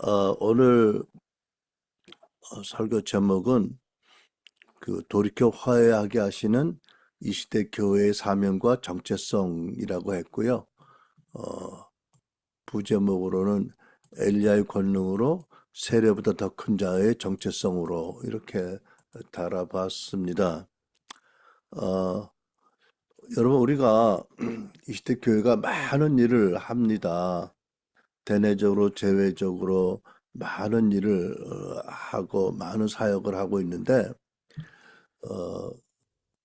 오늘 설교 제목은 돌이켜 화해하게 하시는 이 시대 교회의 사명과 정체성이라고 했고요. 부제목으로는 엘리야의 권능으로 세례보다 더 큰 자의 정체성으로 이렇게 달아봤습니다. 여러분, 우리가 이 시대 교회가 많은 일을 합니다. 대내적으로 제외적으로 많은 일을 하고 많은 사역을 하고 있는데 어,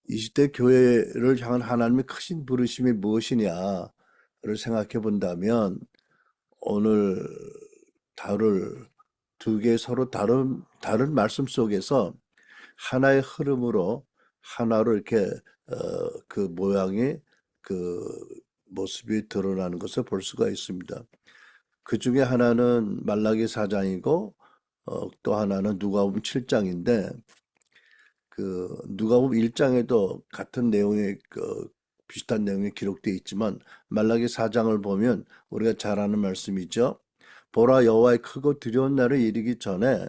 이 시대 교회를 향한 하나님의 크신 부르심이 무엇이냐를 생각해 본다면 오늘 다룰 두 개 서로 다른 말씀 속에서 하나의 흐름으로 하나로 이렇게 그 모양이 그 모습이 드러나는 것을 볼 수가 있습니다. 그 중에 하나는 말라기 4장이고 또 하나는 누가복음 7장인데 누가복음 1장에도 같은 내용의 비슷한 내용이 기록되어 있지만 말라기 4장을 보면 우리가 잘 아는 말씀이죠. 보라, 여호와의 크고 두려운 날을 이르기 전에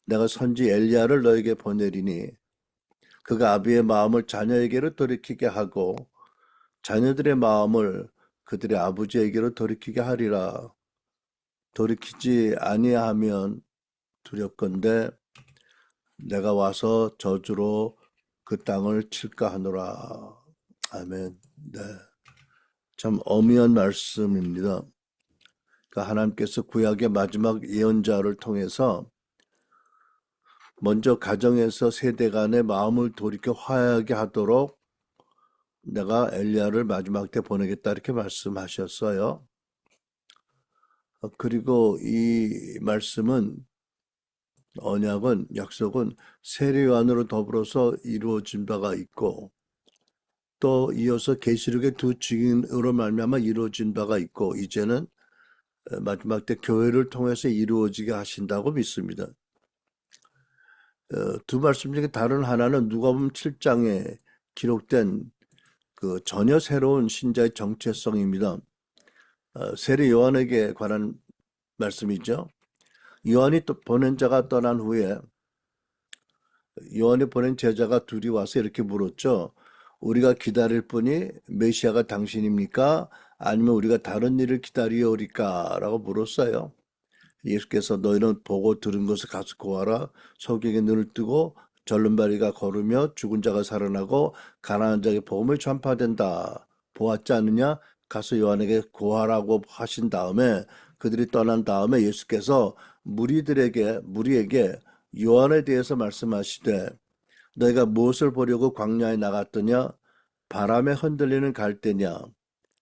내가 선지 엘리야를 너에게 보내리니 그가 아비의 마음을 자녀에게로 돌이키게 하고 자녀들의 마음을 그들의 아버지에게로 돌이키게 하리라. 돌이키지 아니하면 두렵건대 내가 와서 저주로 그 땅을 칠까 하노라. 아멘. 네. 참 엄미한 말씀입니다. 그러니까 하나님께서 구약의 마지막 예언자를 통해서 먼저 가정에서 세대 간의 마음을 돌이켜 화해하게 하도록 내가 엘리야를 마지막 때 보내겠다 이렇게 말씀하셨어요. 그리고 이 말씀은 언약은 약속은 세례요한으로 더불어서 이루어진 바가 있고 또 이어서 계시록의 두 증인으로 말미암아 이루어진 바가 있고 이제는 마지막 때 교회를 통해서 이루어지게 하신다고 믿습니다. 두 말씀 중에 다른 하나는 누가복음 7장에 기록된 그 전혀 새로운 신자의 정체성입니다. 세례 요한에게 관한 말씀이죠. 요한이 또 보낸 자가 떠난 후에 요한이 보낸 제자가 둘이 와서 이렇게 물었죠. 우리가 기다릴 분이 메시아가 당신입니까? 아니면 우리가 다른 일을 기다리오리까? 라고 물었어요. 예수께서 너희는 보고 들은 것을 가서 고하라. 소경의 눈을 뜨고 절름발이가 걸으며 죽은 자가 살아나고 가난한 자에게 복음을 전파된다. 보았지 않느냐? 가서 요한에게 고하라고 하신 다음에 그들이 떠난 다음에 예수께서 무리에게 요한에 대해서 말씀하시되 너희가 무엇을 보려고 광야에 나갔더냐? 바람에 흔들리는 갈대냐?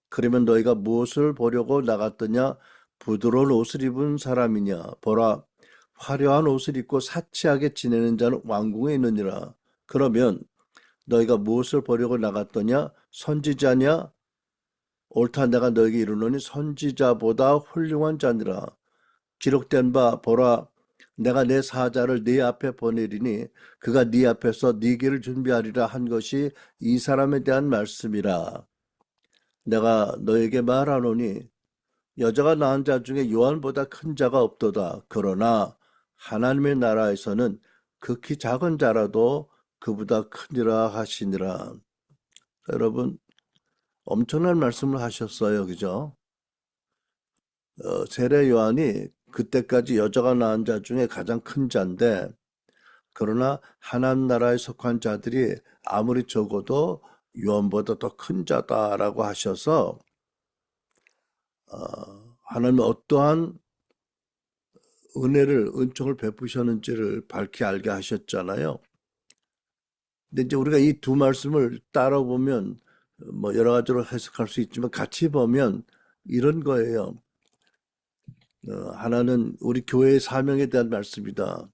그러면 너희가 무엇을 보려고 나갔더냐? 부드러운 옷을 입은 사람이냐? 보라, 화려한 옷을 입고 사치하게 지내는 자는 왕궁에 있느니라. 그러면 너희가 무엇을 보려고 나갔더냐? 선지자냐? 옳다 내가 너희에게 이르노니 선지자보다 훌륭한 자니라. 기록된 바 보라, 내가 내 사자를 네 앞에 보내리니 그가 네 앞에서 네 길을 준비하리라 한 것이 이 사람에 대한 말씀이라. 내가 너에게 말하노니 여자가 낳은 자 중에 요한보다 큰 자가 없도다. 그러나 하나님의 나라에서는 극히 작은 자라도 그보다 크니라 하시니라. 여러분, 엄청난 말씀을 하셨어요. 그죠? 세례 요한이 그때까지 여자가 낳은 자 중에 가장 큰 자인데 그러나 하나님 나라에 속한 자들이 아무리 적어도 요한보다 더 큰 자다라고 하셔서 하나님은 어떠한 은총을 베푸셨는지를 밝히 알게 하셨잖아요. 근데 이제 우리가 이 두 말씀을 따라 보면 뭐 여러 가지로 해석할 수 있지만 같이 보면 이런 거예요. 하나는 우리 교회의 사명에 대한 말씀이다.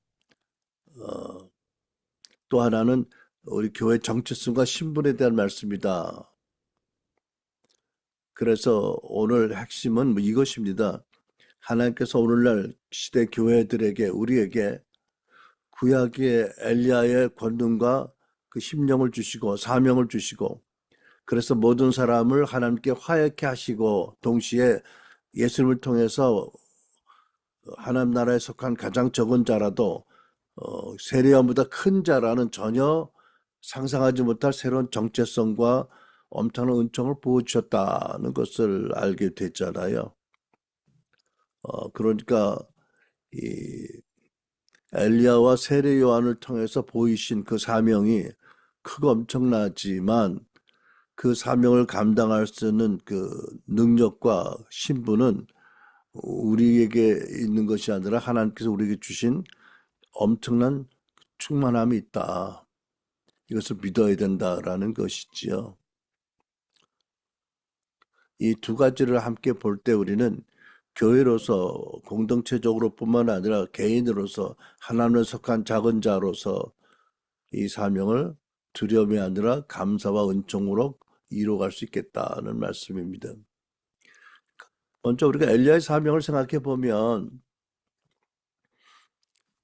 또 하나는 우리 교회 정체성과 신분에 대한 말씀이다. 그래서 오늘 핵심은 뭐 이것입니다. 하나님께서 오늘날 시대 교회들에게 우리에게 구약의 엘리야의 권능과 그 심령을 주시고 사명을 주시고 그래서 모든 사람을 하나님께 화해케 하시고 동시에 예수님을 통해서 하나님 나라에 속한 가장 적은 자라도 세례요한보다 큰 자라는 전혀 상상하지 못할 새로운 정체성과 엄청난 은총을 부어주셨다는 것을 알게 됐잖아요. 그러니까 이 엘리야와 세례 요한을 통해서 보이신 그 사명이 크고 엄청나지만 그 사명을 감당할 수 있는 그 능력과 신분은 우리에게 있는 것이 아니라 하나님께서 우리에게 주신 엄청난 충만함이 있다. 이것을 믿어야 된다라는 것이지요. 이 두 가지를 함께 볼 때 우리는 교회로서 공동체적으로 뿐만 아니라 개인으로서 하나님을 속한 작은 자로서 이 사명을 두려움이 아니라 감사와 은총으로 이루어갈 수 있겠다는 말씀입니다. 먼저 우리가 엘리야의 사명을 생각해 보면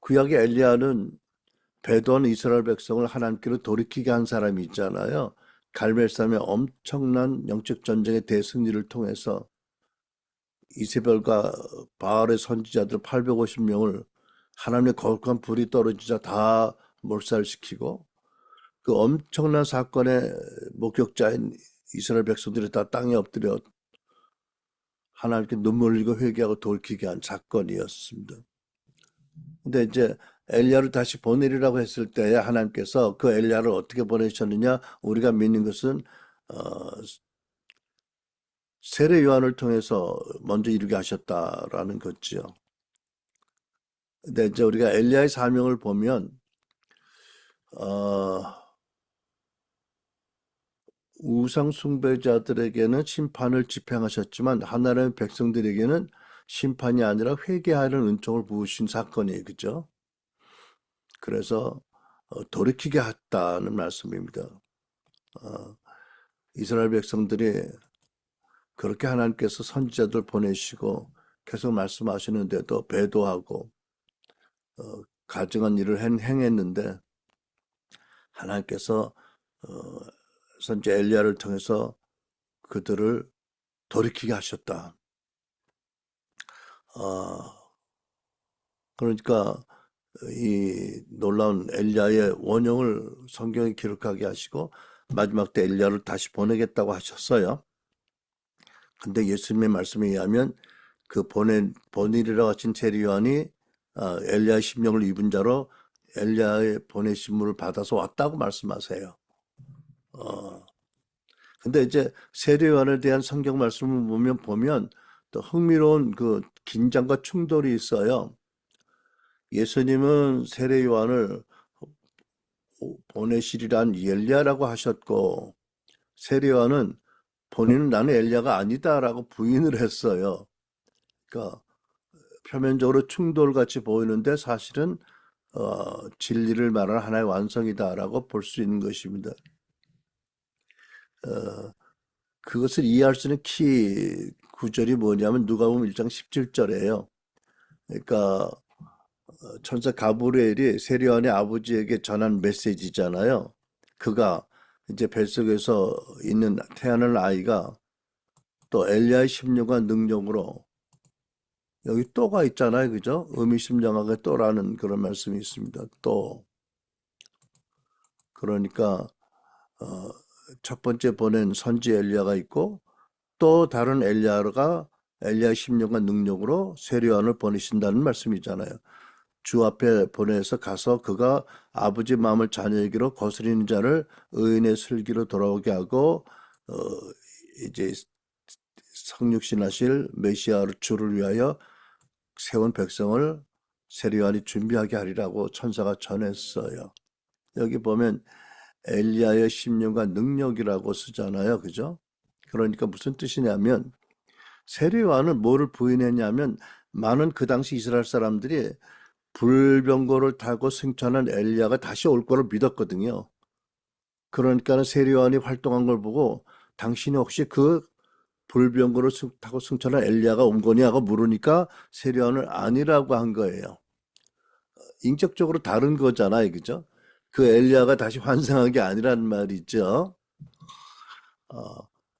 구약의 엘리야는 배도한 이스라엘 백성을 하나님께로 돌이키게 한 사람이 있잖아요. 갈멜산의 엄청난 영적 전쟁의 대승리를 통해서 이세벨과 바알의 선지자들 850명을 하나님의 거룩한 불이 떨어지자 다 몰살시키고 그 엄청난 사건의 목격자인 이스라엘 백성들이 다 땅에 엎드려 하나님께 눈물 흘리고 회개하고 돌이키게 한 사건이었습니다. 근데 이제 엘리야를 다시 보내리라고 했을 때 하나님께서 그 엘리야를 어떻게 보내셨느냐? 우리가 믿는 것은 세례 요한을 통해서 먼저 이루게 하셨다라는 거지요. 근데 이제 우리가 엘리야의 사명을 보면 우상 숭배자들에게는 심판을 집행하셨지만 하나님의 백성들에게는 심판이 아니라 회개하는 은총을 부으신 사건이에요. 그죠? 그래서 돌이키게 했다는 말씀입니다. 이스라엘 백성들이 그렇게 하나님께서 선지자들 보내시고 계속 말씀하시는데도 배도하고 가증한 일을 행했는데 하나님께서 선지 엘리야를 통해서 그들을 돌이키게 하셨다. 그러니까 이 놀라운 엘리야의 원형을 성경에 기록하게 하시고 마지막 때 엘리야를 다시 보내겠다고 하셨어요. 근데 예수님의 말씀에 의하면 그 보내리라고 하신 세례 요한이 엘리야의 심령을 입은 자로 엘리야의 보내심을 받아서 왔다고 말씀하세요. 근데 이제 세례 요한에 대한 성경 말씀을 보면 또 흥미로운 그 긴장과 충돌이 있어요. 예수님은 세례 요한을 보내시리란 엘리야라고 하셨고 세례 요한은 본인은 나는 엘리야가 아니다라고 부인을 했어요. 그러니까 표면적으로 충돌같이 보이는데 사실은 진리를 말하는 하나의 완성이다라고 볼 수 있는 것입니다. 그것을 이해할 수 있는 키 구절이 뭐냐면 누가복음 1장 17절이에요. 그러니까 천사 가브리엘이 세례 요한의 아버지에게 전한 메시지잖아요. 그가 이제 뱃속에서 있는 태어날 아이가 또 엘리야의 심령과 능력으로 여기 또가 있잖아요. 그죠? 의미심장하게 또라는 그런 말씀이 있습니다. 또 그러니까 첫 번째 보낸 선지 엘리야가 있고 또 다른 엘리야가 엘리야의 심령과 능력으로 세례 요한을 보내신다는 말씀이잖아요. 주 앞에 보내서 가서 그가 아버지 마음을 자녀에게로 거스리는 자를 의인의 슬기로 돌아오게 하고 이제 성육신하실 메시아를 주를 위하여 세운 백성을 세례 요한이 준비하게 하리라고 천사가 전했어요. 여기 보면 엘리야의 심령과 능력이라고 쓰잖아요. 그죠? 그러니까 무슨 뜻이냐면 세례 요한은 뭐를 부인했냐면 많은 그 당시 이스라엘 사람들이 불병거를 타고 승천한 엘리야가 다시 올 거를 믿었거든요. 그러니까 세례 요한이 활동한 걸 보고 당신이 혹시 그 불병거를 타고 승천한 엘리야가 온 거냐 하고 물으니까 세례 요한을 아니라고 한 거예요. 인격적으로 다른 거잖아요. 그죠? 그 엘리야가 다시 환생한 게 아니라는 말이죠.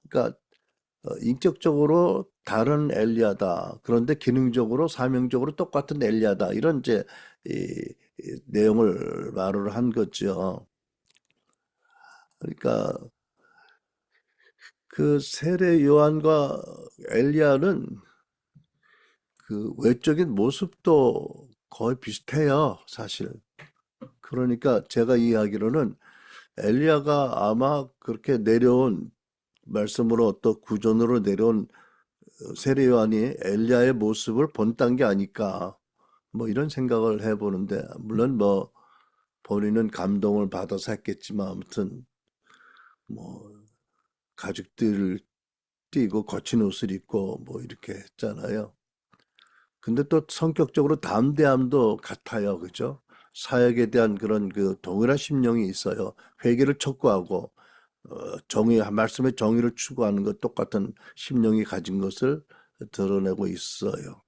그러니까 인격적으로 다른 엘리야다. 그런데 기능적으로 사명적으로 똑같은 엘리야다. 이런 이제 내용을 말을 한 거죠. 그러니까 그 세례 요한과 엘리야는 그 외적인 모습도 거의 비슷해요, 사실. 그러니까 제가 이해하기로는 엘리야가 아마 그렇게 내려온 말씀으로 또 구전으로 내려온 세례 요한이 엘리야의 모습을 본딴 게 아닐까. 뭐 이런 생각을 해보는데, 물론 뭐 본인은 감동을 받아서 했겠지만 아무튼 뭐 가죽들 띄고 거친 옷을 입고 뭐 이렇게 했잖아요. 근데 또 성격적으로 담대함도 같아요. 그죠? 사역에 대한 그런 그 동일한 심령이 있어요. 회개를 촉구하고 정의, 말씀의 정의를 추구하는 것 똑같은 심령이 가진 것을 드러내고 있어요.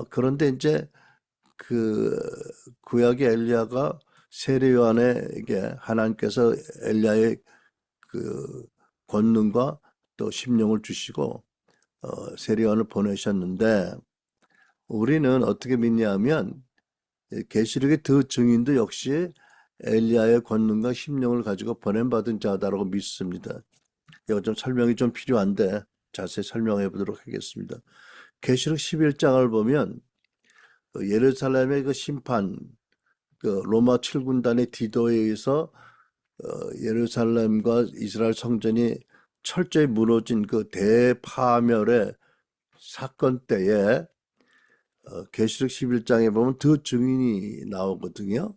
그런데 이제 그 구약의 엘리야가 세례 요한에게 하나님께서 엘리야의 그 권능과 또 심령을 주시고 세례 요한을 보내셨는데 우리는 어떻게 믿냐면 계시록의 두 증인도 역시 엘리야의 권능과 심령을 가지고 보냄받은 자다라고 믿습니다. 이거 좀 설명이 좀 필요한데 자세히 설명해 보도록 하겠습니다. 계시록 11장을 보면 그 예루살렘의 그 심판, 그 로마 7군단의 디도에 의해서 예루살렘과 이스라엘 성전이 철저히 무너진 그 대파멸의 사건 때에 계시록 11장에 보면 두 증인이 나오거든요.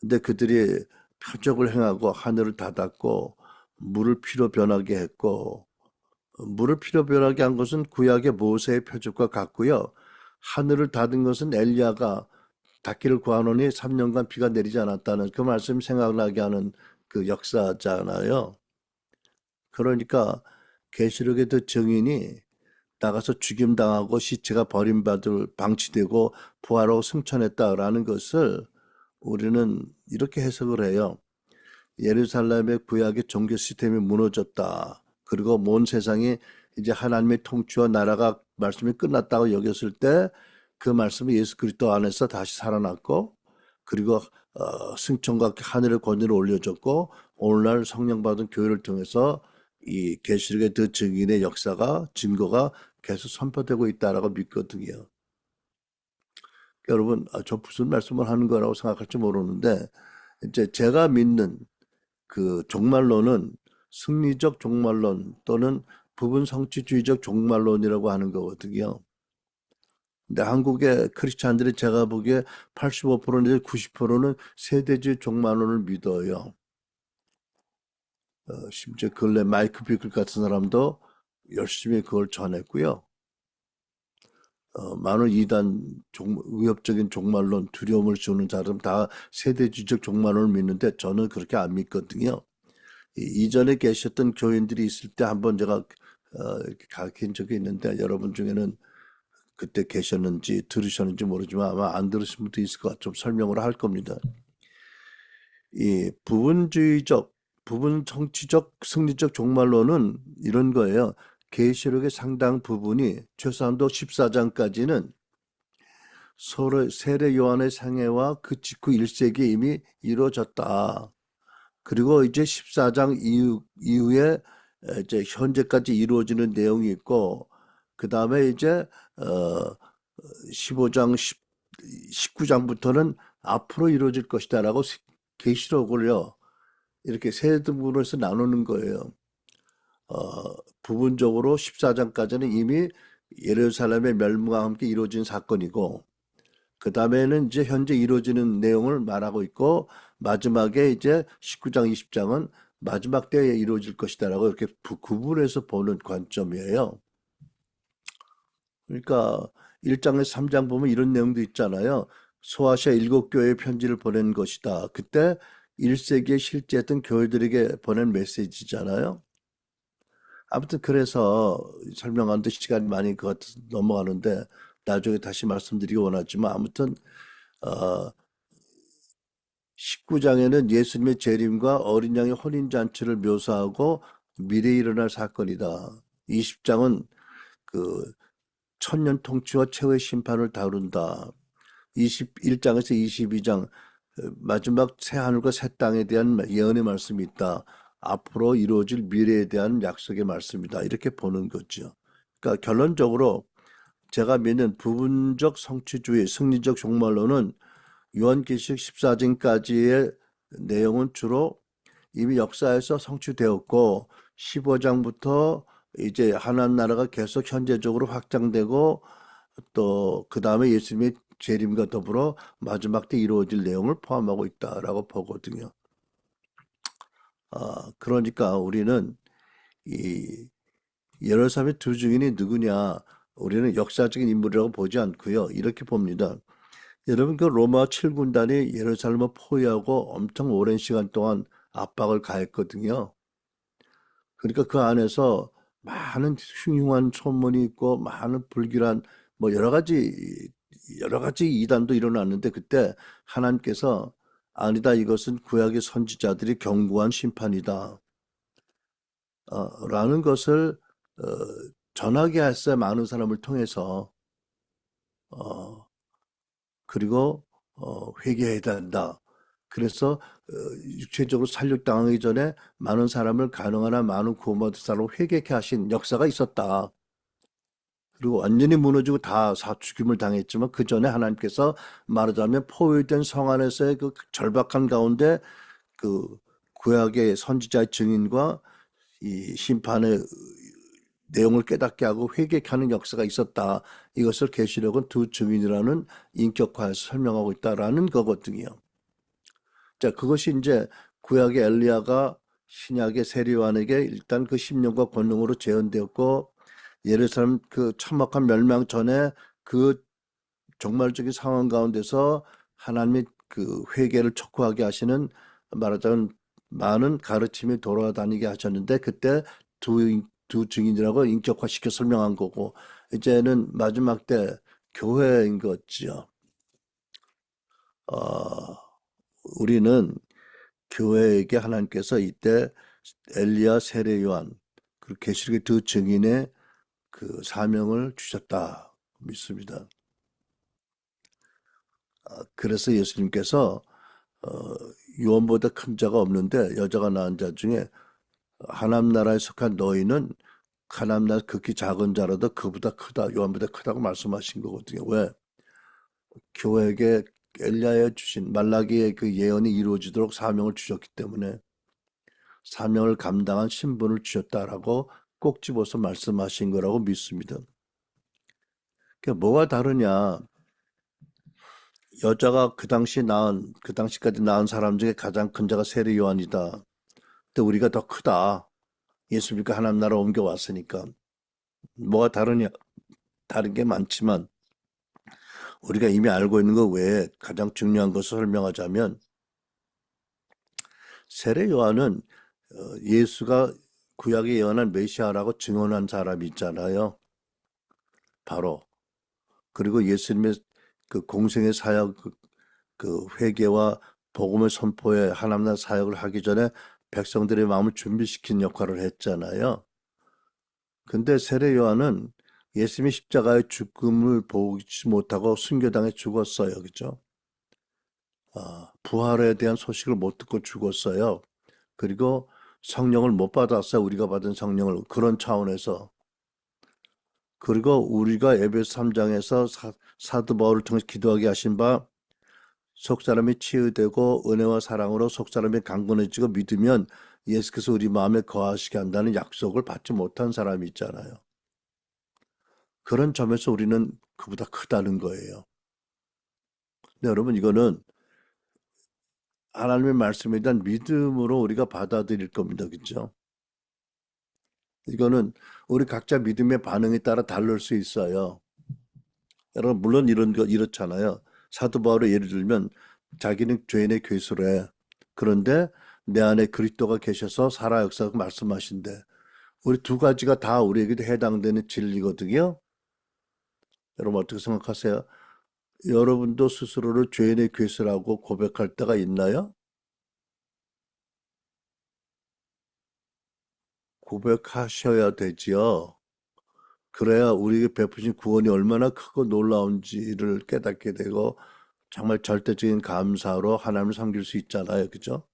근데 그들이 표적을 행하고 하늘을 닫았고 물을 피로 변하게 했고 물을 피로 변하게 한 것은 구약의 모세의 표적과 같고요. 하늘을 닫은 것은 엘리야가 닫기를 구하노니 3년간 비가 내리지 않았다는 그 말씀이 생각나게 하는 그 역사잖아요. 그러니까 계시록의 그 증인이 나가서 죽임당하고 시체가 버림받을 방치되고 부활하고 승천했다라는 것을 우리는 이렇게 해석을 해요. 예루살렘의 구약의 종교 시스템이 무너졌다. 그리고 온 세상이 이제 하나님의 통치와 나라가 말씀이 끝났다고 여겼을 때 그 말씀이 예수 그리스도 안에서 다시 살아났고 그리고 승천과 하늘의 권위를 올려줬고 오늘날 성령 받은 교회를 통해서 이 계시록의 그 증인의 역사가 증거가 계속 선포되고 있다라고 믿거든요. 여러분, 저 무슨 말씀을 하는 거라고 생각할지 모르는데 이제 제가 믿는 그 종말론은 승리적 종말론 또는 부분 성취주의적 종말론이라고 하는 거거든요. 근데 한국의 크리스찬들이 제가 보기에 85% 내지 90%는 세대주의 종말론을 믿어요. 심지어 근래 마이크 비클 같은 사람도 열심히 그걸 전했고요. 많은 이단 위협적인 종말론 두려움을 주는 사람 다 세대주의적 종말론을 믿는데 저는 그렇게 안 믿거든요. 이전에 계셨던 교인들이 있을 때 한번 제가 이렇게 가르친 적이 있는데 여러분 중에는 그때 계셨는지 들으셨는지 모르지만 아마 안 들으신 분도 있을 것 같아 좀 설명을 할 겁니다. 이 부분주의적, 부분 정치적, 승리적 종말론은 이런 거예요. 계시록의 상당 부분이 최소한도 14장까지는 서로 세례 요한의 상해와 그 직후 1세기에 이미 이루어졌다. 그리고 이제 14장 이후에 이제 현재까지 이루어지는 내용이 있고 그 다음에 이제 15장, 19장부터는 앞으로 이루어질 것이다라고 계시록을요 이렇게 세 등분으로 해서 나누는 거예요. 부분적으로 14장까지는 이미 예루살렘의 멸망과 함께 이루어진 사건이고 그 다음에는 이제 현재 이루어지는 내용을 말하고 있고 마지막에 이제 19장, 20장은 마지막 때에 이루어질 것이다라고 이렇게 구분해서 보는 관점이에요. 그러니까 1장에서 3장 보면 이런 내용도 있잖아요. 소아시아 7교회에 편지를 보낸 것이다. 그때 1세기에 실제했던 교회들에게 보낸 메시지잖아요. 아무튼 그래서 설명하는데 시간이 많이 넘어가는데 나중에 다시 말씀드리기 원하지만 아무튼 19장에는 예수님의 재림과 어린 양의 혼인잔치를 묘사하고 미래에 일어날 사건이다. 20장은 그 천년 통치와 최후의 심판을 다룬다. 21장에서 22장 마지막 새 하늘과 새 땅에 대한 예언의 말씀이 있다. 앞으로 이루어질 미래에 대한 약속의 말씀이다. 이렇게 보는 거죠. 그러니까 결론적으로 제가 믿는 부분적 성취주의, 승리적 종말론은 요한계시록 14장까지의 내용은 주로 이미 역사에서 성취되었고 15장부터 이제 하나님 나라가 계속 현재적으로 확장되고 또 그 다음에 예수님의 재림과 더불어 마지막 때 이루어질 내용을 포함하고 있다라고 보거든요. 그러니까 우리는 이 예루살렘의 두 증인이 누구냐? 우리는 역사적인 인물이라고 보지 않고요. 이렇게 봅니다. 여러분 그 로마 7군단이 예루살렘을 포위하고 엄청 오랜 시간 동안 압박을 가했거든요. 그러니까 그 안에서 많은 흉흉한 소문이 있고 많은 불길한 뭐 여러 가지 이단도 일어났는데 그때 하나님께서 아니다 이것은 구약의 선지자들이 경고한 심판이다 라는 것을 어, 전하게 했어요. 많은 사람을 통해서 어, 그리고 회개해야 된다. 그래서 육체적으로 살육당하기 전에 많은 사람을 가능한 한 많은 구원받은 사람을 회개케 하신 역사가 있었다. 그리고 완전히 무너지고 다 죽임을 당했지만 그 전에 하나님께서 말하자면 포위된 성 안에서의 그 절박한 가운데 그 구약의 선지자의 증인과 이 심판의 내용을 깨닫게 하고 회개케 하는 역사가 있었다. 이것을 계시록은 두 증인이라는 인격화해서 설명하고 있다라는 거거든요. 자, 그것이 이제 구약의 엘리야가 신약의 세리요한에게 일단 그 심령과 권능으로 재현되었고 예루살렘 그 참혹한 멸망 전에 그 종말적인 상황 가운데서 하나님의 그 회개를 촉구하게 하시는 말하자면 많은 가르침이 돌아다니게 하셨는데 그때 두 증인이라고 인격화시켜 설명한 거고 이제는 마지막 때 교회인 거죠. 어, 우리는 교회에게 하나님께서 이때 엘리야, 세례 요한, 그 계시록의 두 증인의 그 사명을 주셨다 믿습니다. 그래서 예수님께서 어, 요한보다 큰 자가 없는데 여자가 낳은 자 중에 하나님 나라에 속한 너희는 하나님 나라 극히 작은 자라도 그보다 크다, 요한보다 크다고 말씀하신 거거든요. 왜? 교회에게 엘리야에 주신 말라기의 그 예언이 이루어지도록 사명을 주셨기 때문에 사명을 감당한 신분을 주셨다라고 꼭 집어서 말씀하신 거라고 믿습니다. 그게 뭐가 다르냐? 여자가 그 당시까지 낳은 사람 중에 가장 큰 자가 세례 요한이다. 근데 우리가 더 크다. 예수님과 하나님 나라 옮겨왔으니까. 뭐가 다르냐? 다른 게 많지만 우리가 이미 알고 있는 것 외에 가장 중요한 것을 설명하자면 세례 요한은 예수가 구약에 예언한 메시아라고 증언한 사람이 있잖아요. 바로 그리고 예수님의 그 공생의 사역 그 회개와 복음을 선포해 하나님 나라 사역을 하기 전에 백성들의 마음을 준비시킨 역할을 했잖아요. 근데 세례 요한은 예수님이 십자가의 죽음을 보지 못하고 순교당해 죽었어요. 그죠? 부활에 대한 소식을 못 듣고 죽었어요. 그리고 성령을 못 받았어요. 우리가 받은 성령을. 그런 차원에서. 그리고 우리가 에베소 3장에서 사도 바울을 통해서 기도하게 하신 바 속사람이 치유되고 은혜와 사랑으로 속사람이 강건해지고 믿으면 예수께서 우리 마음에 거하시게 한다는 약속을 받지 못한 사람이 있잖아요. 그런 점에서 우리는 그보다 크다는 거예요. 근데 여러분 이거는 하나님의 말씀에 대한 믿음으로 우리가 받아들일 겁니다. 그렇죠? 이거는 우리 각자 믿음의 반응에 따라 다를 수 있어요. 여러분 물론 이렇잖아요. 사도 바울의 예를 들면 자기는 죄인의 괴수래. 그런데 내 안에 그리스도가 계셔서 살아 역사하고 말씀하신대. 우리 두 가지가 다 우리에게도 해당되는 진리거든요. 여러분 어떻게 생각하세요? 여러분도 스스로를 죄인의 괴수라고 고백할 때가 있나요? 고백하셔야 되지요. 그래야 우리에게 베푸신 구원이 얼마나 크고 놀라운지를 깨닫게 되고 정말 절대적인 감사로 하나님을 섬길 수 있잖아요. 그죠?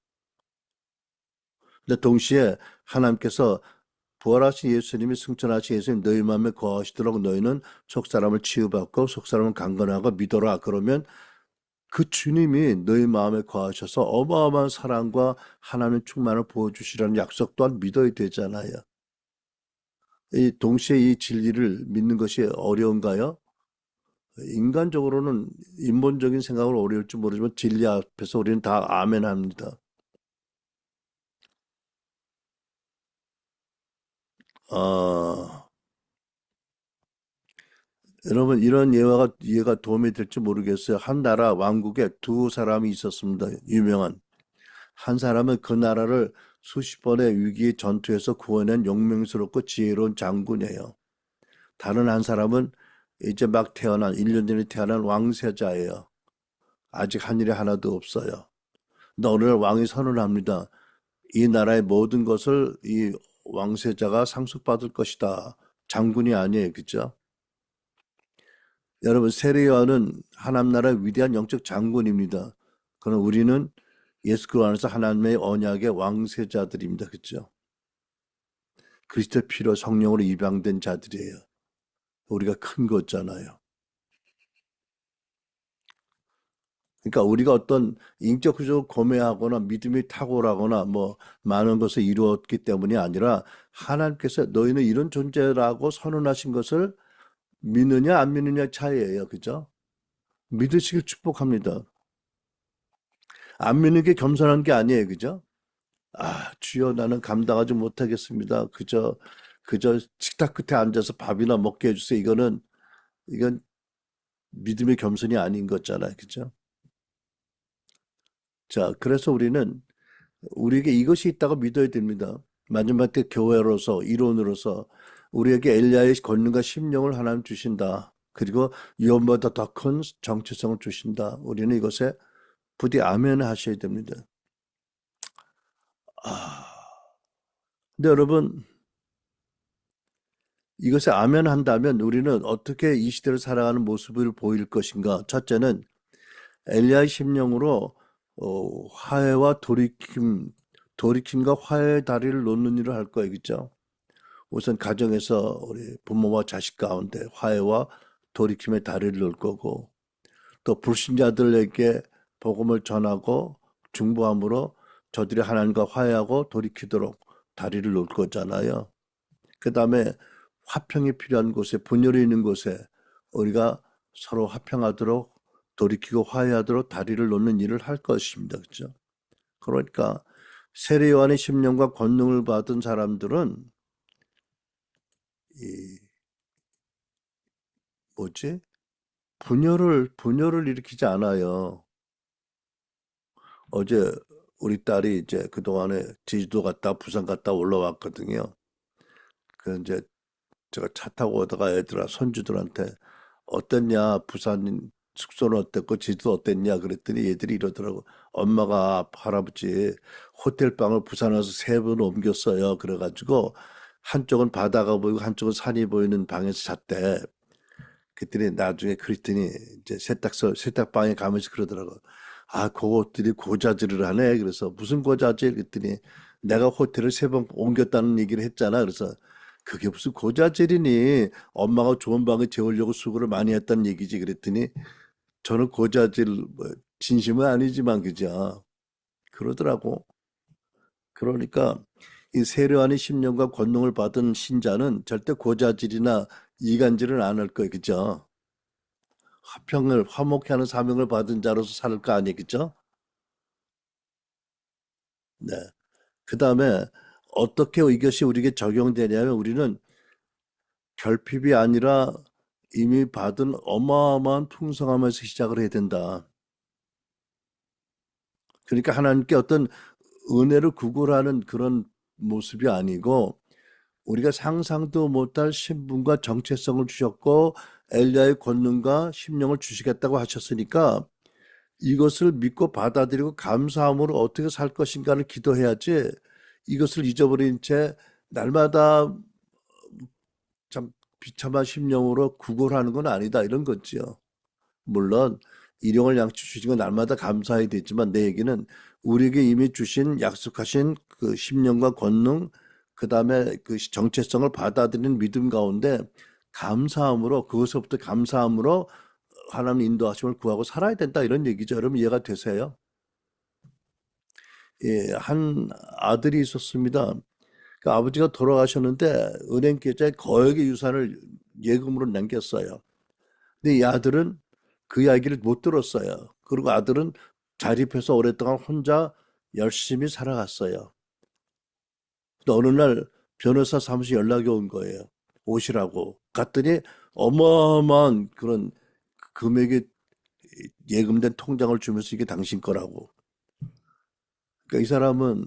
근데 동시에 하나님께서 부활하신 예수님이 승천하신 예수님 너희 마음에 거하시도록 너희는 속사람을 치유받고 속사람을 강건하고 믿어라. 그러면 그 주님이 너희 마음에 거하셔서 어마어마한 사랑과 하나님 충만을 보여주시라는 약속 또한 믿어야 되잖아요. 이 동시에 이 진리를 믿는 것이 어려운가요? 인간적으로는 인본적인 생각으로 어려울지 모르지만 진리 앞에서 우리는 다 아멘 합니다. 어, 여러분 이런 이해가 도움이 될지 모르겠어요. 한 나라 왕국에 두 사람이 있었습니다. 유명한 한 사람은 그 나라를 수십 번의 위기 전투에서 구해낸 용맹스럽고 지혜로운 장군이에요. 다른 한 사람은 이제 막 태어난 1년 전에 태어난 왕세자예요. 아직 한 일이 하나도 없어요. 너를 왕이 선언합니다. 이 나라의 모든 것을 이 왕세자가 상속받을 것이다. 장군이 아니에요. 그죠? 여러분, 세례요한은 하나님 나라의 위대한 영적 장군입니다. 그럼 우리는 예수 그리스도 안에서 하나님의 언약의 왕세자들입니다. 그죠? 그리스도의 피로 성령으로 입양된 자들이에요. 우리가 큰 거잖아요. 그러니까 우리가 어떤 인격 구조를 고매하거나 믿음이 탁월하거나 뭐 많은 것을 이루었기 때문이 아니라 하나님께서 너희는 이런 존재라고 선언하신 것을 믿느냐 안 믿느냐 차이예요. 그죠? 믿으시길 축복합니다. 안 믿는 게 겸손한 게 아니에요. 그죠? 아, 주여 나는 감당하지 못하겠습니다. 그저 식탁 끝에 앉아서 밥이나 먹게 해주세요. 이건 믿음의 겸손이 아닌 거잖아요. 그죠? 자, 그래서 우리는 우리에게 이것이 있다고 믿어야 됩니다. 마지막 때 교회로서 이론으로서 우리에게 엘리야의 권능과 심령을 하나님 주신다. 그리고 유언보다 더 큰 정체성을 주신다. 우리는 이것에 부디 아멘 하셔야 됩니다. 아, 근데 여러분 이것에 아멘 한다면 우리는 어떻게 이 시대를 살아가는 모습을 보일 것인가? 첫째는 엘리야의 심령으로 화해와 돌이킴과 화해의 다리를 놓는 일을 할 거예요. 그죠? 우선 가정에서 우리 부모와 자식 가운데 화해와 돌이킴의 다리를 놓을 거고 또 불신자들에게 복음을 전하고 중보함으로 저들이 하나님과 화해하고 돌이키도록 다리를 놓을 거잖아요. 그 다음에 화평이 필요한 곳에 분열이 있는 곳에 우리가 서로 화평하도록 돌이키고 화해하도록 다리를 놓는 일을 할 것입니다. 그렇죠? 그러니까 세례 요한의 심령과 권능을 받은 사람들은 이 뭐지? 분열을 일으키지 않아요. 어제 우리 딸이 이제 그동안에 제주도 갔다 부산 갔다 올라왔거든요. 그 이제 제가 차 타고 오다가 애들아 손주들한테 어땠냐 부산 숙소는 어땠고 제주도 어땠냐 그랬더니 얘들이 이러더라고. 엄마가 할아버지 호텔 방을 부산 와서 3번 옮겼어요. 그래가지고 한쪽은 바다가 보이고 한쪽은 산이 보이는 방에서 잤대. 그랬더니 나중에 그랬더니 이제 세탁방에 가면서 그러더라고. 아, 그것들이 고자질을 하네. 그래서 무슨 고자질? 그랬더니 내가 호텔을 3번 옮겼다는 얘기를 했잖아. 그래서 그게 무슨 고자질이니? 엄마가 좋은 방에 재우려고 수고를 많이 했다는 얘기지. 그랬더니 저는 고자질, 뭐, 진심은 아니지만, 그죠? 그러더라고. 그러니까 이 세례안의 심령과 권능을 받은 신자는 절대 고자질이나 이간질은 안 할 거예요. 그죠? 화목케 하는 사명을 받은 자로서 살 거 아니에요. 그죠? 네. 그 다음에 어떻게 이것이 우리에게 적용되냐면 우리는 결핍이 아니라 이미 받은 어마어마한 풍성함에서 시작을 해야 된다. 그러니까 하나님께 어떤 은혜를 구걸하는 그런 모습이 아니고 우리가 상상도 못할 신분과 정체성을 주셨고 엘리야의 권능과 심령을 주시겠다고 하셨으니까 이것을 믿고 받아들이고 감사함으로 어떻게 살 것인가를 기도해야지 이것을 잊어버린 채 날마다 참 비참한 심령으로 구걸하는 건 아니다 이런 거지요. 물론 일용할 양식 주신 건 날마다 감사해야 되지만 내 얘기는 우리에게 이미 주신 약속하신 그 심령과 권능 그다음에 그 정체성을 받아들이는 믿음 가운데 감사함으로 그것부터 감사함으로 하나님 인도하심을 구하고 살아야 된다 이런 얘기죠. 여러분 이해가 되세요? 예, 한 아들이 있었습니다. 그 아버지가 돌아가셨는데 은행 계좌에 거액의 유산을 예금으로 남겼어요. 근데 이 아들은 그 이야기를 못 들었어요. 그리고 아들은 자립해서 오랫동안 혼자 열심히 살아갔어요. 근데 어느 날 변호사 사무실 연락이 온 거예요. 오시라고. 갔더니 어마어마한 그런 금액의 예금된 통장을 주면서 이게 당신 거라고. 그러니까 이 사람은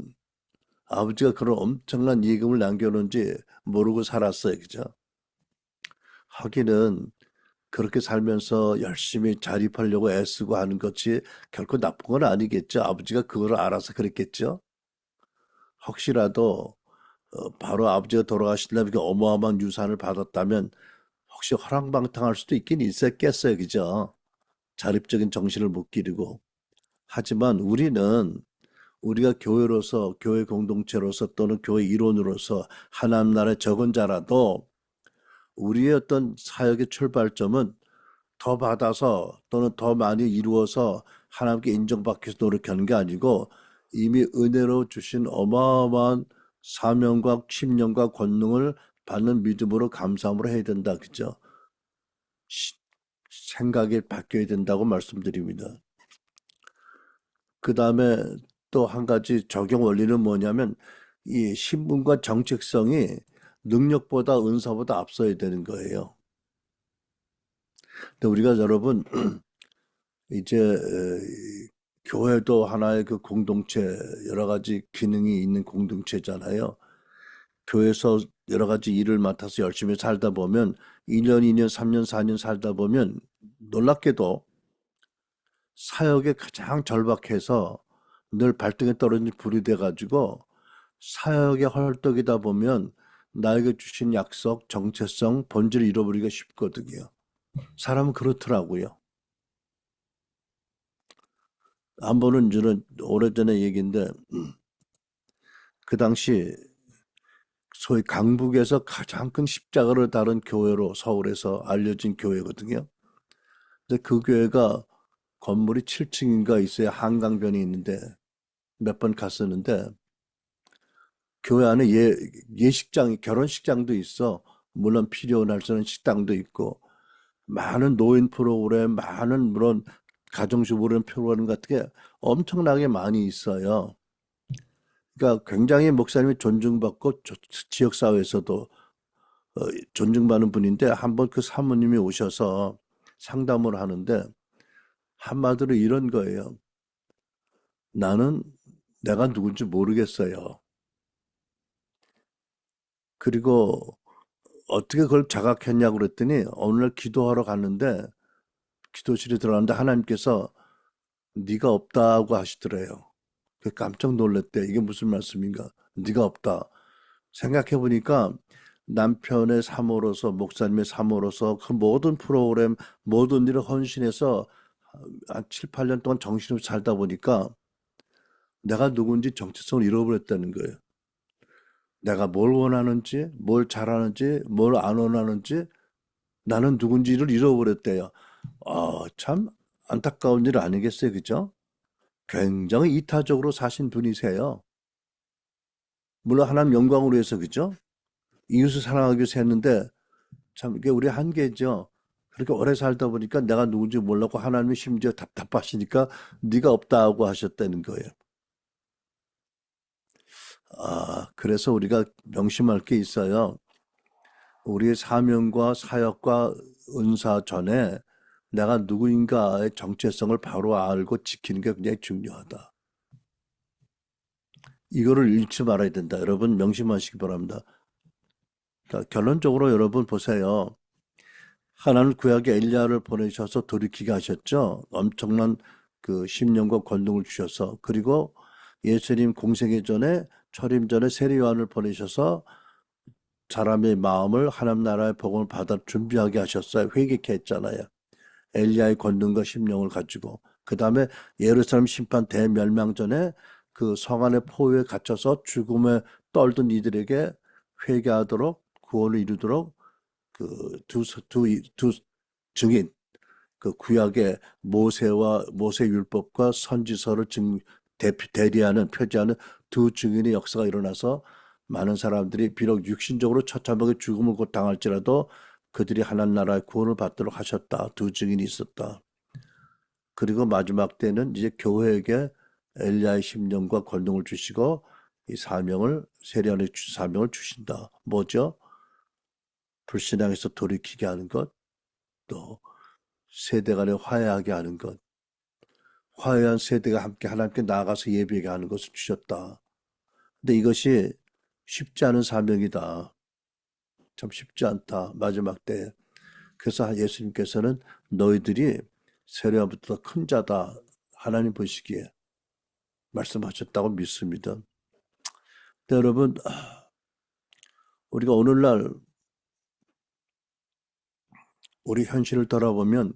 아버지가 그런 엄청난 예금을 남겨놓은지 모르고 살았어요. 그죠? 하기는 그렇게 살면서 열심히 자립하려고 애쓰고 하는 것이 결코 나쁜 건 아니겠죠. 아버지가 그걸 알아서 그랬겠죠. 혹시라도 바로 아버지가 돌아가신 다음에 이렇게 어마어마한 유산을 받았다면 혹시 허랑방탕할 수도 있긴 있었겠어요. 그죠? 자립적인 정신을 못 기르고. 하지만 우리는 우리가 교회로서, 교회 공동체로서 또는 교회 일원으로서 하나님 나라의 적은 자라도 우리의 어떤 사역의 출발점은 더 받아서 또는 더 많이 이루어서 하나님께 인정받기 위해서 노력하는 게 아니고 이미 은혜로 주신 어마어마한 사명과 심령과 권능을 받는 믿음으로 감사함으로 해야 된다. 그죠? 시- 생각이 바뀌어야 된다고 말씀드립니다. 그 다음에 또 한 가지 적용 원리는 뭐냐면 이 신분과 정체성이 능력보다 은사보다 앞서야 되는 거예요. 근데 우리가 여러분 이제 교회도 하나의 그 공동체 여러 가지 기능이 있는 공동체잖아요. 교회에서 여러 가지 일을 맡아서 열심히 살다 보면 1년, 2년, 3년, 4년 살다 보면 놀랍게도 사역에 가장 절박해서 늘 발등에 떨어진 불이 돼가지고 사역의 헐떡이다 보면 나에게 주신 약속, 정체성, 본질을 잃어버리기가 쉽거든요. 사람은 그렇더라고요. 한 번은 저는 오래전에 얘기인데 그 당시 소위 강북에서 가장 큰 십자가를 다룬 교회로 서울에서 알려진 교회거든요. 근데 그 교회가 건물이 7층인가 있어야 한강변이 있는데 몇 번 갔었는데 교회 안에 예식장이 결혼식장도 있어. 물론 필요한 할 수는 식당도 있고 많은 노인 프로그램, 많은 물론 가정주부 프로그램 같은 게 엄청나게 많이 있어요. 그러니까 굉장히 목사님이 존중받고 지역사회에서도 존중받는 분인데 한번 그 사모님이 오셔서 상담을 하는데 한마디로 이런 거예요. 나는 내가 누군지 모르겠어요. 그리고 어떻게 그걸 자각했냐고 그랬더니 어느 날 기도하러 갔는데 기도실에 들어갔는데 하나님께서 네가 없다고 하시더래요. 깜짝 놀랐대. 이게 무슨 말씀인가? 네가 없다. 생각해 보니까 남편의 사모로서 목사님의 사모로서 그 모든 프로그램 모든 일을 헌신해서 한 7, 8년 동안 정신없이 살다 보니까 내가 누군지 정체성을 잃어버렸다는 거예요. 내가 뭘 원하는지, 뭘 잘하는지, 뭘 안 원하는지 나는 누군지를 잃어버렸대요. 참 안타까운 일 아니겠어요, 그죠? 굉장히 이타적으로 사신 분이세요. 물론 하나님 영광으로 해서 그죠? 이웃을 사랑하기 위해서 했는데 참 이게 우리 한계죠. 그렇게 오래 살다 보니까 내가 누군지 몰랐고 하나님이 심지어 답답하시니까 네가 없다고 하셨다는 거예요. 그래서 우리가 명심할 게 있어요. 우리의 사명과 사역과 은사 전에 내가 누구인가의 정체성을 바로 알고 지키는 게 굉장히 중요하다. 이거를 잃지 말아야 된다. 여러분 명심하시기 바랍니다. 그러니까 결론적으로 여러분 보세요. 하나님 구약에 엘리야를 보내셔서 돌이키게 하셨죠. 엄청난 그 심령과 권능을 주셔서 그리고 예수님 공생애 전에 철임 전에 세례 요한을 보내셔서 사람의 마음을 하나님 나라의 복음을 받아 준비하게 하셨어요. 회개케 했잖아요. 엘리야의 권능과 심령을 가지고. 그 다음에 예루살렘 심판 대멸망 전에 그 성 안의 포위에 갇혀서 죽음에 떨던 이들에게 회개하도록 구원을 이루도록 그 두 증인, 그 구약의 모세와 모세 율법과 선지서를 대리하는, 표지하는 두 증인의 역사가 일어나서 많은 사람들이 비록 육신적으로 처참하게 죽음을 곧 당할지라도 그들이 하나님 나라의 구원을 받도록 하셨다. 두 증인이 있었다. 그리고 마지막 때는 이제 교회에게 엘리야의 심령과 권능을 주시고 이 사명을, 세례원의 사명을 주신다. 뭐죠? 불신앙에서 돌이키게 하는 것, 또 세대 간에 화해하게 하는 것, 화해한 세대가 함께 하나님께 나아가서 예배하게 하는 것을 주셨다. 근데 이것이 쉽지 않은 사명이다. 참 쉽지 않다. 마지막 때. 그래서 예수님께서는 너희들이 세례원부터 큰 자다. 하나님 보시기에 말씀하셨다고 믿습니다. 근데 여러분, 우리가 오늘날 우리 현실을 돌아보면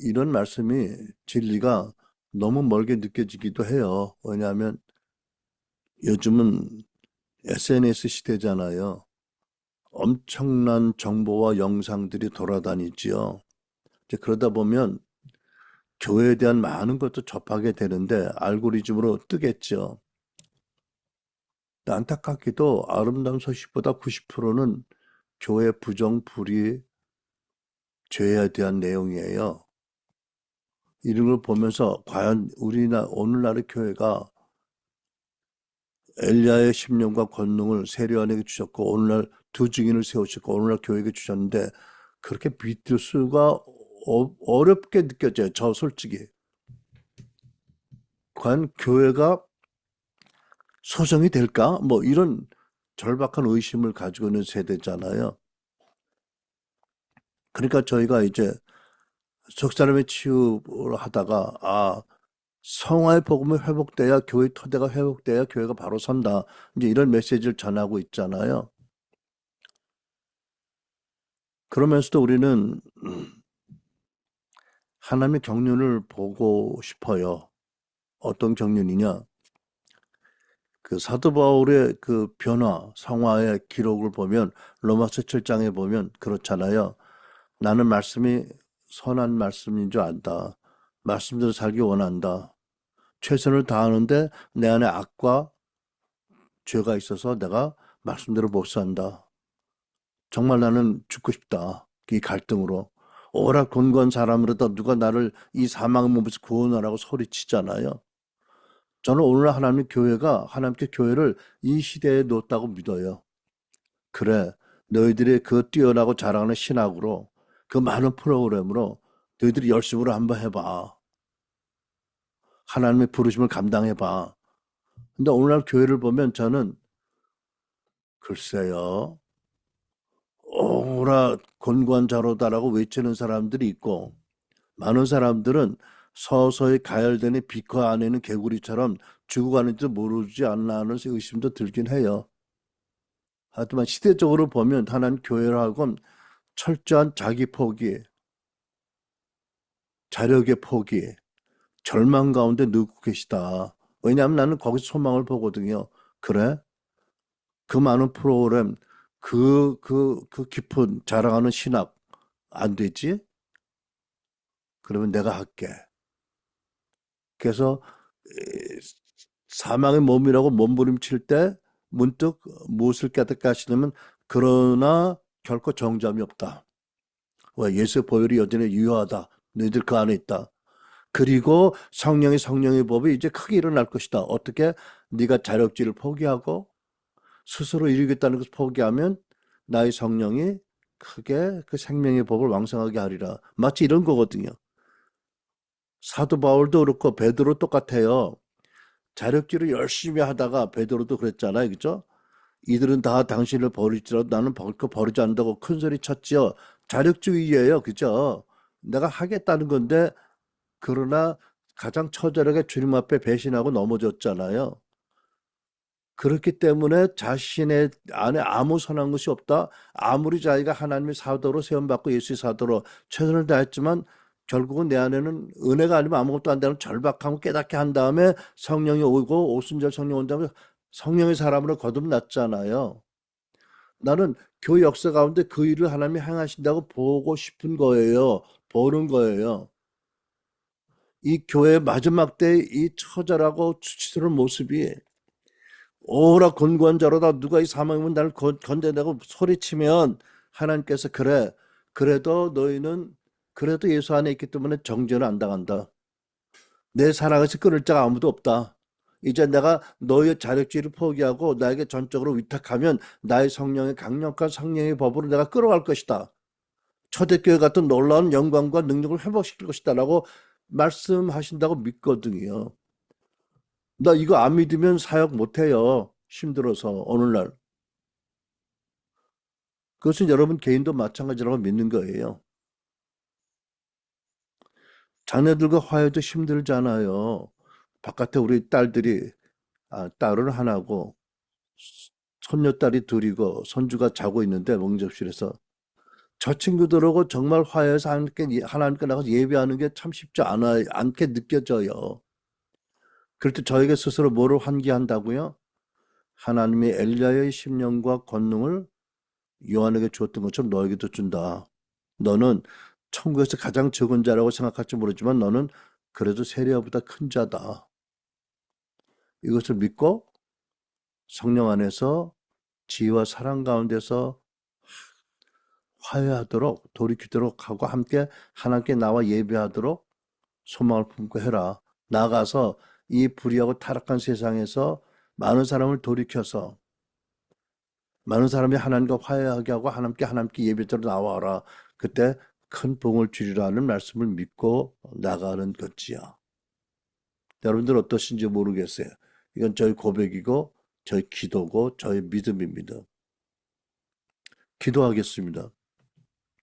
이런 말씀이 진리가 너무 멀게 느껴지기도 해요. 왜냐하면 요즘은 SNS 시대잖아요. 엄청난 정보와 영상들이 돌아다니지요. 이제 그러다 보면 교회에 대한 많은 것도 접하게 되는데 알고리즘으로 뜨겠죠. 안타깝게도 아름다운 소식보다 90%는 교회 부정, 불의, 죄에 대한 내용이에요. 이런 걸 보면서 과연 오늘날의 교회가 엘리야의 심령과 권능을 세례요한에게 주셨고 오늘날 두 증인을 세우셨고 오늘날 교회에게 주셨는데 그렇게 믿을 수가 어렵게 느껴져요. 저 솔직히. 과연 교회가 소정이 될까? 뭐 이런 절박한 의심을 가지고 있는 세대잖아요. 그러니까 저희가 이제 속사람의 치유를 하다가 성화의 복음이 회복돼야 교회 토대가 회복돼야 교회가 바로 선다. 이제 이런 메시지를 전하고 있잖아요. 그러면서도 우리는 하나님의 경륜을 보고 싶어요. 어떤 경륜이냐? 그 사도 바울의 그 변화, 성화의 기록을 보면 로마서 7장에 보면 그렇잖아요. 나는 말씀이 선한 말씀인 줄 안다. 말씀대로 살기 원한다. 최선을 다하는데 내 안에 악과 죄가 있어서 내가 말씀대로 못 산다. 정말 나는 죽고 싶다. 이 갈등으로. 오락 곤고한 사람으로다 누가 나를 이 사망의 몸에서 구원하라고 소리치잖아요. 저는 오늘 하나님의 교회가 하나님께 교회를 이 시대에 놓았다고 믿어요. 그래, 너희들의 그 뛰어나고 자랑하는 신학으로 그 많은 프로그램으로 너희들이 열심으로 한번 해봐. 하나님의 부르심을 감당해봐. 근데 오늘날 교회를 보면 저는 글쎄요. 오라 곤고한 자로다라고 외치는 사람들이 있고 많은 사람들은 서서히 가열되는 비커 안에는 개구리처럼 죽어가는지도 모르지 않나 하는 의심도 들긴 해요. 하지만 시대적으로 보면 하나님 교회라고는 철저한 자기 포기, 자력의 포기, 절망 가운데 누고 계시다. 왜냐하면 나는 거기서 소망을 보거든요. 그래? 그 많은 프로그램, 그 깊은 자랑하는 신학 안 되지? 그러면 내가 할게. 그래서 사망의 몸이라고 몸부림칠 때 문득 무엇을 깨닫게 하시냐면 그러나 결코 정잠이 없다. 왜 예수의 보혈이 여전히 유효하다. 너희들 그 안에 있다. 그리고 성령의 법이 이제 크게 일어날 것이다. 어떻게? 네가 자력지를 포기하고 스스로 이루겠다는 것을 포기하면 나의 성령이 크게 그 생명의 법을 왕성하게 하리라. 마치 이런 거거든요. 사도 바울도 그렇고 베드로 똑같아요. 자력지를 열심히 하다가 베드로도 그랬잖아요. 그죠? 이들은 다 당신을 버리지라도 나는 버리지 않는다고 큰 소리 쳤지요. 자력주의예요. 그죠? 내가 하겠다는 건데 그러나 가장 처절하게 주님 앞에 배신하고 넘어졌잖아요. 그렇기 때문에 자신의 안에 아무 선한 것이 없다. 아무리 자기가 하나님의 사도로 세움받고 예수의 사도로 최선을 다했지만 결국은 내 안에는 은혜가 아니면 아무것도 안 되는 절박함을 깨닫게 한 다음에 성령이 오고 오순절 성령 온 다음에 성령의 사람으로 거듭났잖아요. 나는 교회 역사 가운데 그 일을 하나님이 행하신다고 보고 싶은 거예요. 보는 거예요. 이 교회 마지막 때 이 처절하고 수치스러운 모습이 오라 권고한 자로다 누가 이 사망이면 나를 건져내고 소리치면 하나님께서 그래 그래도 너희는 그래도 예수 안에 있기 때문에 정죄는 안 당한다. 내 사랑에서 끊을 자가 아무도 없다. 이제 내가 너의 자력지를 포기하고 나에게 전적으로 위탁하면 나의 성령의 강력한 성령의 법으로 내가 끌어갈 것이다. 초대교회 같은 놀라운 영광과 능력을 회복시킬 것이다 라고 말씀하신다고 믿거든요. 나 이거 안 믿으면 사역 못해요. 힘들어서 오늘날. 그것은 여러분 개인도 마찬가지라고 믿는 거예요. 자녀들과 화해도 힘들잖아요. 바깥에 우리 딸들이 딸은 하나고 손녀딸이 둘이고 손주가 자고 있는데 응접실에서 저 친구들하고 정말 화해해서 하나님께 나가서 예배하는 게 참 쉽지 않게 느껴져요. 그럴 때 저에게 스스로 뭐를 환기한다고요? 하나님이 엘리야의 심령과 권능을 요한에게 주었던 것처럼 너에게도 준다. 너는 천국에서 가장 적은 자라고 생각할지 모르지만 너는 그래도 세리야보다 큰 자다. 이것을 믿고 성령 안에서 지혜와 사랑 가운데서 화해하도록 돌이키도록 하고 함께 하나님께 나와 예배하도록 소망을 품고 해라. 나아가서 이 불의하고 타락한 세상에서 많은 사람을 돌이켜서 많은 사람이 하나님과 화해하게 하고 하나님께 예배드려 나와라. 그때 큰 복을 주리라는 말씀을 믿고 나가는 것이야. 여러분들 어떠신지 모르겠어요. 이건 저희 고백이고 저희 기도고 저희 믿음입니다. 기도하겠습니다.